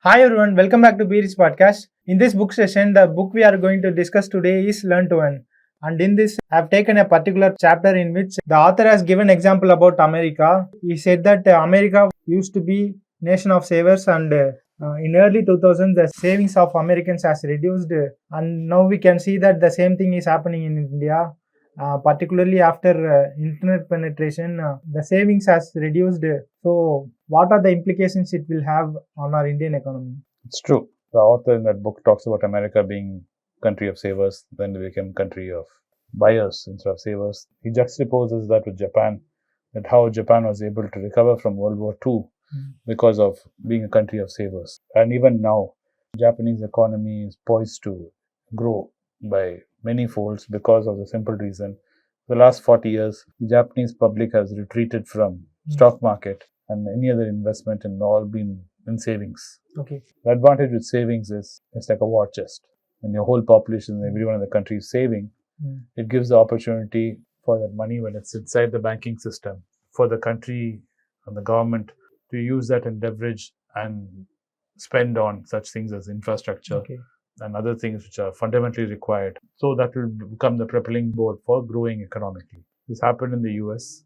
Hi everyone, welcome back to Beer's podcast. In this book session, the book we are going to discuss today is Learn to Earn. And in this, I have taken a particular chapter in which the author has given example about America. He said that America used to be nation of savers and in early 2000s, the savings of Americans has reduced and now we can see that the same thing is happening in India. Particularly after internet penetration, the savings has reduced. So, what are the implications it will have on our Indian economy? It's true. The author in that book talks about America being country of savers, then they became country of buyers instead of savers. He juxtaposes that with Japan, that how Japan was able to recover from World War II because of being a country of savers. And even now, Japanese economy is poised to grow by many folds because of the simple reason. The last 40 years, the Japanese public has retreated from stock market and any other investment and all been in savings. Okay. The advantage with savings is it's like a war chest. When your whole population, everyone in the country is saving, it gives the opportunity for that money when it's inside the banking system for the country and the government to use that and leverage and spend on such things as infrastructure and other things which are fundamentally required. So that will become the propelling board for growing economically. This happened in the US.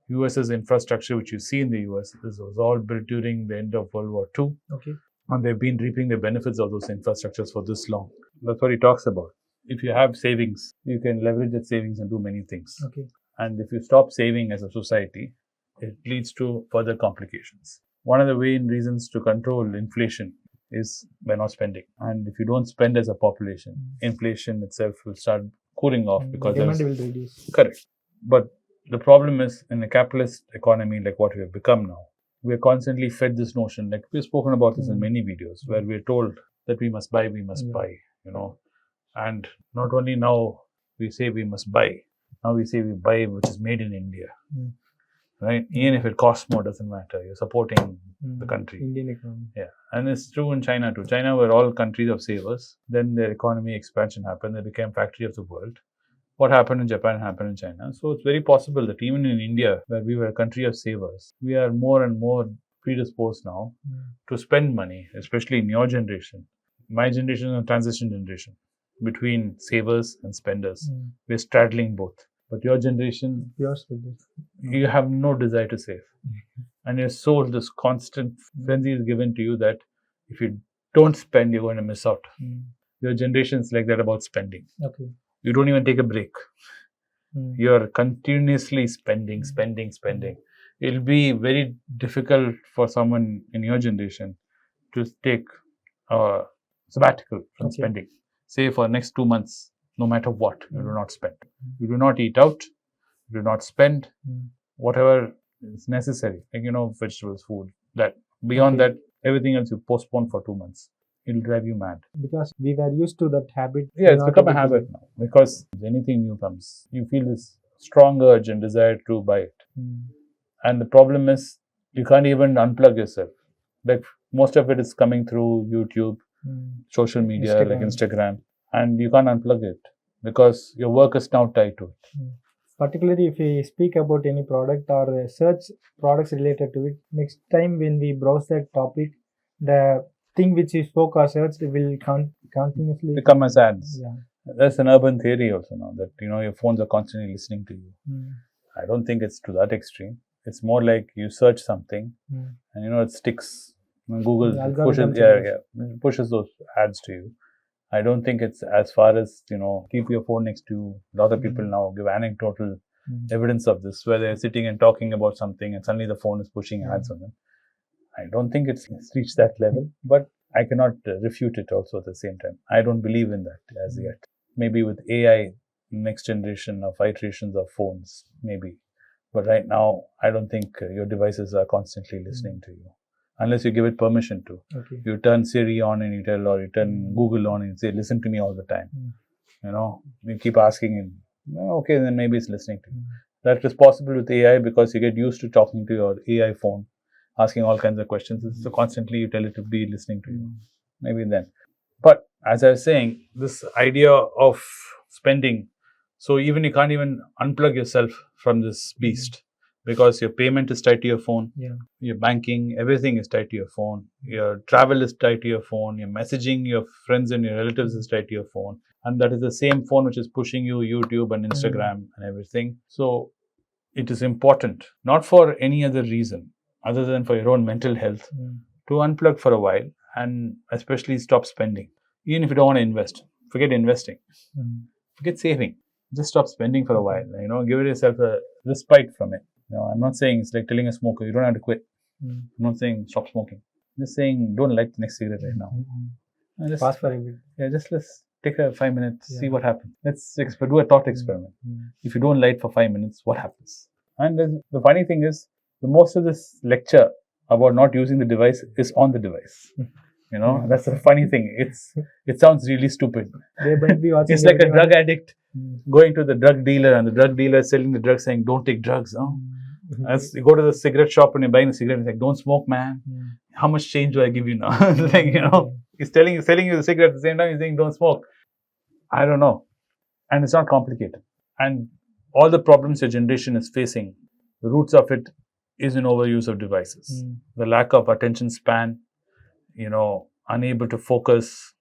US's infrastructure, which you see in the US, was all built during the end of World War II. Okay. And they've been reaping the benefits of those infrastructures for this long. That's what he talks about. If you have savings, you can leverage that savings and do many things. Okay. And if you stop saving as a society, it leads to further complications. One of the main reasons to control inflation is by not spending. And if you don't spend as a population, inflation itself will start cooling off because demand will reduce. Correct. But the problem is in a capitalist economy like what we have become now, we are constantly fed this notion, like we've spoken about this in many videos, where we're told that we must buy, And not only now we say we must buy, now we say we buy which is made in India. Right? Even if it costs more, doesn't matter. You're supporting the country. Indian economy. Yeah. And it's true in China too. China were all countries of savers. Then their economy expansion happened. They became factory of the world. What happened in Japan happened in China. So it's very possible that even in India, where we were a country of savers, we are more and more predisposed now to spend money, especially in your generation. My generation is a transition generation between savers and spenders. We're straddling both. But your generation, you have no desire to save. And your soul, this constant frenzy is given to you that if you don't spend, you're going to miss out. Your generation is like that about spending. Okay. You don't even take a break. You're continuously spending. It'll be very difficult for someone in your generation to take a sabbatical from spending. Say for the next 2 months, no matter what, you do not spend. You do not eat out. You do not spend whatever is necessary. Like, vegetables, food. That beyond that, everything else you postpone for 2 months. It'll drive you mad. Because we were used to that habit. Yeah, it's become a habit now. Because if anything new comes, you feel this strong urge and desire to buy it. And the problem is, you can't even unplug yourself. Like most of it is coming through YouTube, social media, like Instagram. And you can't unplug it because your work is now tied to it. Particularly if we speak about any product or search products related to it, next time when we browse that topic, the thing which you spoke or searched will continuously become as ads. Yeah. That's an urban theory also now that your phones are constantly listening to you. I don't think it's to that extreme. It's more like you search something and it sticks. Google pushes those ads to you. I don't think it's as far as, keep your phone next to you. A lot of people now give anecdotal evidence of this, where they're sitting and talking about something and suddenly the phone is pushing ads on them. I don't think it's reached that level, but I cannot refute it also at the same time. I don't believe in that as yet. Maybe with AI, next generation of iterations of phones, maybe. But right now, I don't think your devices are constantly listening to you. Unless you give it permission to. Okay. You turn Siri on and you turn Google on and say, listen to me all the time. You keep asking him, okay, then maybe it's listening to you. That is possible with AI because you get used to talking to your AI phone, asking all kinds of questions. So constantly you tell it to be listening to you. Maybe then. But as I was saying, this idea of spending, so even you can't even unplug yourself from this beast. because your payment is tied to your phone. Yeah. Your banking, everything is tied to your phone. Your travel is tied to your phone. Your messaging, your friends and your relatives is tied to your phone. And that is the same phone which is pushing you YouTube and Instagram and everything. So it is important, not for any other reason other than for your own mental health, to unplug for a while and especially stop spending. Even if you don't want to invest, forget investing, forget saving. Just stop spending for a while. Give yourself a respite from it. I'm not saying it's like telling a smoker you don't have to quit. I'm not saying stop smoking. I'm just saying don't light the next cigarette right now. Just Pass for a bit. Yeah, just let's take a 5 minutes, see what happens. Let's do a thought experiment. If you don't light for 5 minutes, what happens? And the funny thing is, the most of this lecture about not using the device is on the device. That's the funny thing. It sounds really stupid. They might be watching. It's like a drug addict going to the drug dealer, and the drug dealer is selling the drug, saying, "Don't take drugs." As you go to the cigarette shop and you're buying the cigarette, it's like, "Don't smoke, man. How much change do I give you now?" He's selling you the cigarette at the same time. He's saying, "Don't smoke." I don't know, and it's not complicated. And all the problems your generation is facing, the roots of it is in overuse of devices, the lack of attention span, unable to focus,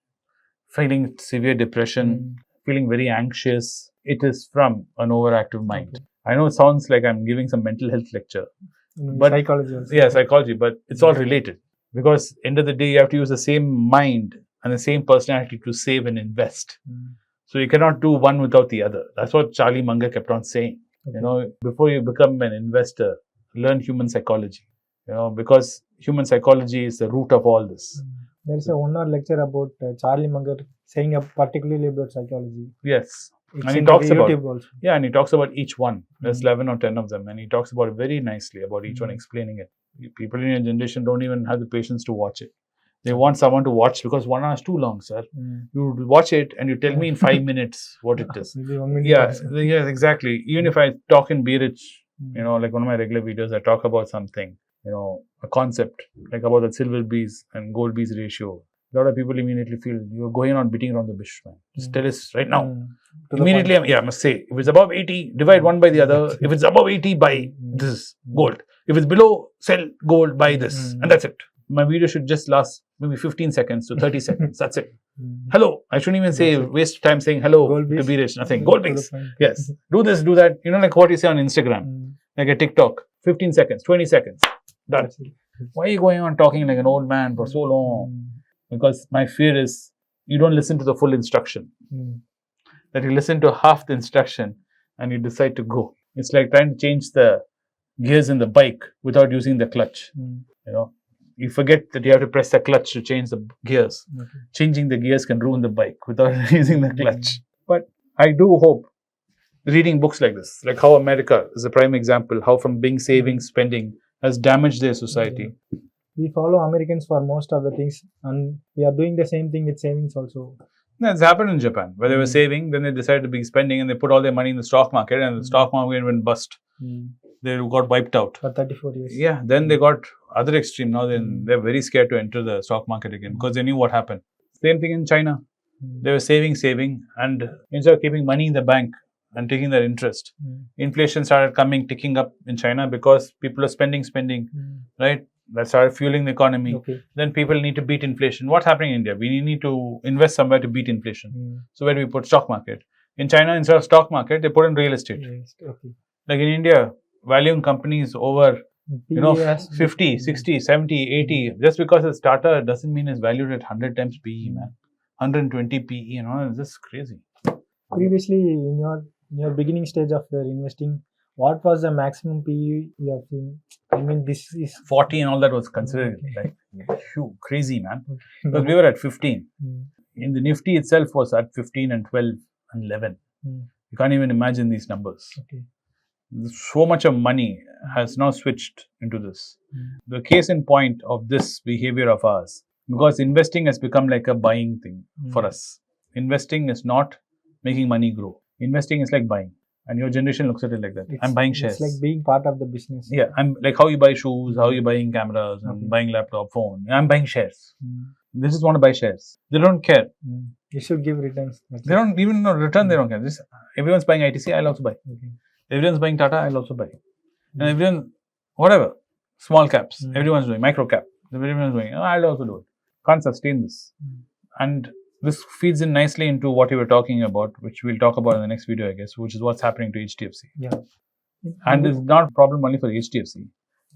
feeling severe depression, feeling very anxious. It is from an overactive mind. I know it sounds like I'm giving some mental health lecture, but psychology also. Yeah, psychology, but it's all related, because end of the day you have to use the same mind and the same personality to save and invest. So you cannot do one without the other. That's what Charlie Munger kept on saying. Before you become an investor, learn human psychology. Because human psychology is the root of all this. There is a 1 hour lecture about Charlie Munger saying particularly about psychology. Yes. It's and he talks about YouTube also. Yeah, and he talks about each one. There's 11 or 10 of them, and he talks about it very nicely about each one, explaining it. People in your generation don't even have the patience to watch it. They want someone to watch because 1 hour is too long, sir. You watch it and you tell me in 5 minutes what it is. Maybe 1 minute. Yeah, exactly. Even if I talk in Berich, like one of my regular videos, I talk about something, a concept, like about the silver bees and gold bees ratio. A lot of people immediately feel you're going on beating around the bush, man. Just tell us right now. Immediately, I must say, if it's above 80, divide one by the other. If it's above 80, buy this gold. If it's below, sell gold, buy this. And that's it. My video should just last maybe 15 seconds to 30 seconds. That's it. Hello. I shouldn't even say waste time saying hello to Birich. Nothing. Gold base. Yes. Do this, do that. Like what you say on Instagram. Like a TikTok. 15 seconds, 20 seconds. Done. Why are you going on talking like an old man for so long? Because my fear is you don't listen to the full instruction. That you listen to half the instruction and you decide to go. It's like trying to change the gears in the bike without using the clutch. You forget that you have to press the clutch to change the gears. Changing the gears can ruin the bike without using the clutch. But I do hope reading books like this, like how America is a prime example, how from being saving, spending has damaged their society. We follow Americans for most of the things, and we are doing the same thing with savings also. That's happened in Japan, where they were saving, then they decided to be spending, and they put all their money in the stock market, and the stock market went bust. They got wiped out. For 34 years. Yeah, then they got other extreme. Now they're very scared to enter the stock market again because they knew what happened. Same thing in China. They were saving, and instead of keeping money in the bank and taking their interest, inflation started ticking up in China because people are spending, right? That started fueling the economy. Then people need to beat inflation. What's happening in India? We need to invest somewhere to beat inflation. So where do we put stock market? In China, instead of stock market, they put in real estate. Like in India, valuing companies over 50, 60, 70, 80. Just because it's starter doesn't mean it's valued at 100 times PE, man. 120 PE, it's just crazy. Previously, in your beginning stage of your investing, what was the maximum PE you have seen? I mean, this is 40 and all that was considered like crazy, man. Because we were at 15. In the Nifty itself was at 15 and 12 and 11. You can't even imagine these numbers. So much of money has now switched into this. The case in point of this behavior of ours, because investing has become like a buying thing for us. Investing is not making money grow. Investing is like buying. And your generation looks at it like that. I'm buying shares. It's like being part of the business. Yeah, I'm like how you buy shoes, how you buying cameras, and buying laptop, phone. I'm buying shares. They just want to buy shares. They don't care. You should give returns. They don't even know return. They don't care. Everyone's buying ITC. I'll also buy. Everyone's buying Tata. I'll also buy. And everyone, whatever, small caps, Mm. everyone's doing, micro cap, everyone's doing, I'll also do it. Can't sustain this. And this feeds in nicely into what you were talking about, which we'll talk about in the next video, I guess, which is what's happening to HDFC. Yeah. And it's not a problem only for HDFC.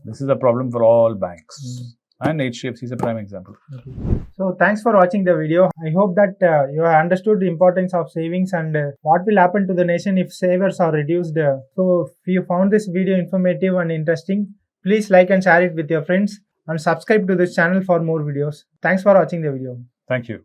This is a problem for all banks. And HDFC is a prime example. Okay. So thanks for watching the video. I hope that you have understood the importance of savings and what will happen to the nation if savers are reduced. So if you found this video informative and interesting, please like and share it with your friends and subscribe to this channel for more videos. Thanks for watching the video. Thank you.